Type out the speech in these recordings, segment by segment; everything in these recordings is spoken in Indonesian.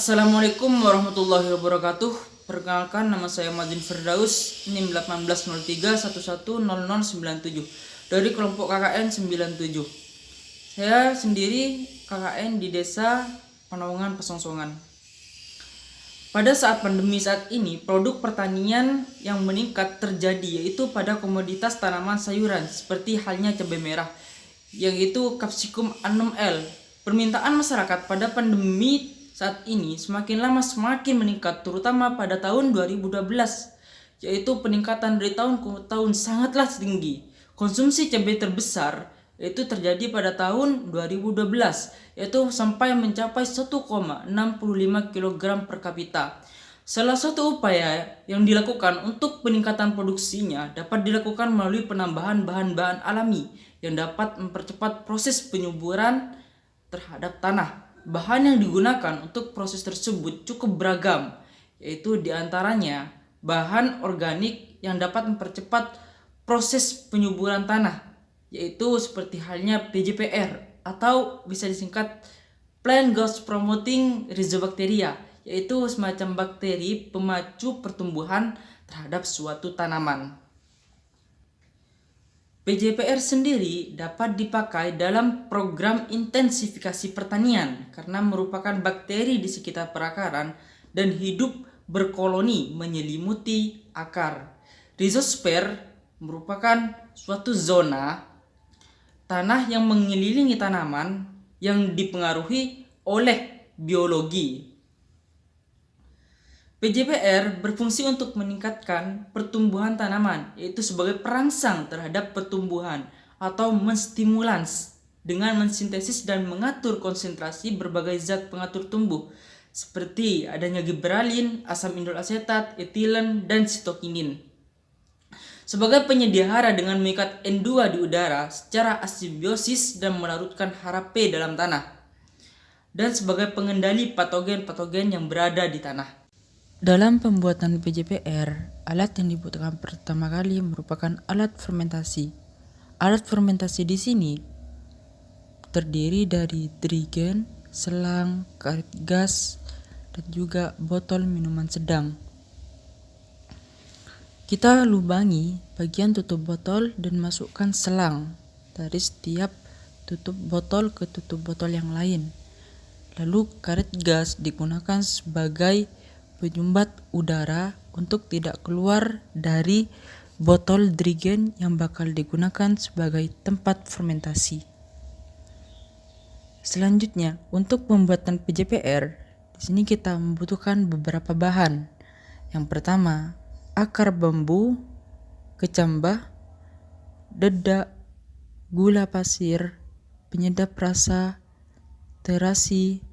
Assalamualaikum warahmatullahi wabarakatuh. Perkenalkan, nama saya Madin Firdaus, NIM 1803110097 dari kelompok KKN 97. Saya sendiri KKN di Desa Panaungan Pesongsongan. Pada saat pandemi saat ini, produk pertanian yang meningkat terjadi yaitu pada komoditas tanaman sayuran seperti halnya cabai merah, yang itu Capsicum annum L. Permintaan masyarakat pada pandemi saat ini semakin lama semakin meningkat, terutama pada tahun 2012, yaitu peningkatan dari tahun ke tahun sangatlah tinggi. Konsumsi cabai terbesar yaitu terjadi pada tahun 2012, yaitu sampai mencapai 1,65 kg per kapita. Salah satu upaya yang dilakukan untuk peningkatan produksinya dapat dilakukan melalui penambahan bahan-bahan alami yang dapat mempercepat proses penyuburan terhadap tanah. Bahan yang digunakan untuk proses tersebut cukup beragam, yaitu diantaranya bahan organik yang dapat mempercepat proses penyuburan tanah, yaitu seperti halnya PJPR atau bisa disingkat Plant Growth Promoting Rhizobacteria, yaitu semacam bakteri pemacu pertumbuhan terhadap suatu tanaman. PJPR sendiri dapat dipakai dalam program intensifikasi pertanian karena merupakan bakteri di sekitar perakaran dan hidup berkoloni menyelimuti akar. Rhizosfer merupakan suatu zona tanah yang mengelilingi tanaman yang dipengaruhi oleh biologi. PJPR berfungsi untuk meningkatkan pertumbuhan tanaman, yaitu sebagai perangsang terhadap pertumbuhan atau menstimulans dengan mensintesis dan mengatur konsentrasi berbagai zat pengatur tumbuh seperti adanya gibberellin, asam indol asetat, etilen, dan sitokinin. Sebagai penyedia hara dengan mengikat N2 di udara secara asimbiosis dan melarutkan Hp dalam tanah, dan sebagai pengendali patogen-patogen yang berada di tanah. Dalam pembuatan PJPR, alat yang dibutuhkan pertama kali merupakan alat fermentasi. Alat fermentasi di sini terdiri dari drigen, selang, karet gas, dan juga botol minuman sedang. Kita lubangi bagian tutup botol dan masukkan selang dari setiap tutup botol ke tutup botol yang lain. Lalu karet gas digunakan sebagai penyumbat udara untuk tidak keluar dari botol drigen yang bakal digunakan sebagai tempat fermentasi. Selanjutnya, untuk pembuatan PJPR, di sini kita membutuhkan beberapa bahan. Yang pertama, akar bambu, kecambah, dedak, gula pasir, penyedap rasa, terasi,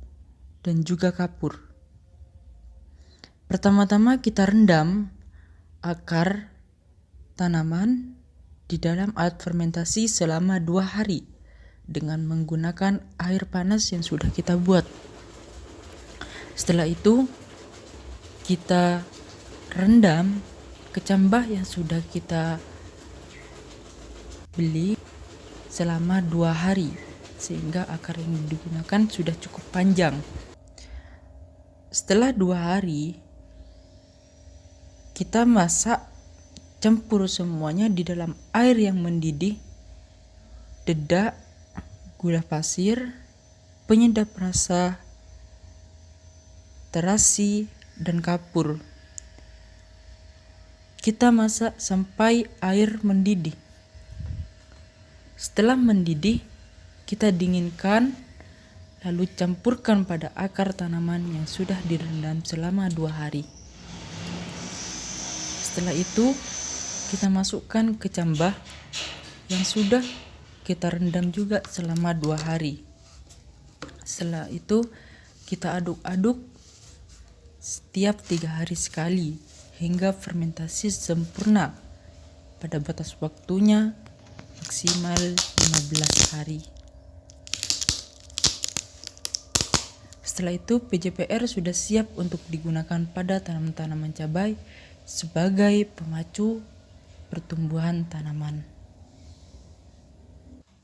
dan juga kapur. Pertama-tama kita rendam akar tanaman di dalam alat fermentasi selama 2 hari dengan menggunakan air panas yang sudah kita buat. Setelah itu kita rendam kecambah yang sudah kita beli selama 2 hari sehingga akar yang digunakan sudah cukup panjang. Setelah 2 hari kita masak, campur semuanya di dalam air yang mendidih, dedak, gula pasir, penyedap rasa, terasi, dan kapur. Kita masak sampai air mendidih. Setelah mendidih, kita dinginkan, lalu campurkan pada akar tanaman yang sudah direndam selama 2 hari. Setelah itu kita masukkan kecambah yang sudah kita rendam juga selama 2 hari. Setelah itu kita aduk-aduk setiap 3 hari sekali hingga fermentasi sempurna pada batas waktunya maksimal 15 hari. Setelah itu PJPR sudah siap untuk digunakan pada tanaman-tanaman cabai sebagai pemacu pertumbuhan tanaman.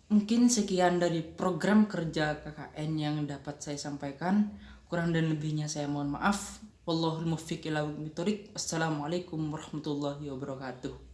Mungkin sekian dari program kerja KKN yang dapat saya sampaikan. Kurang dan lebihnya saya mohon maaf. Wallahul muwaffiq ila aqwamit thoriq. Assalamualaikum warahmatullahi wabarakatuh.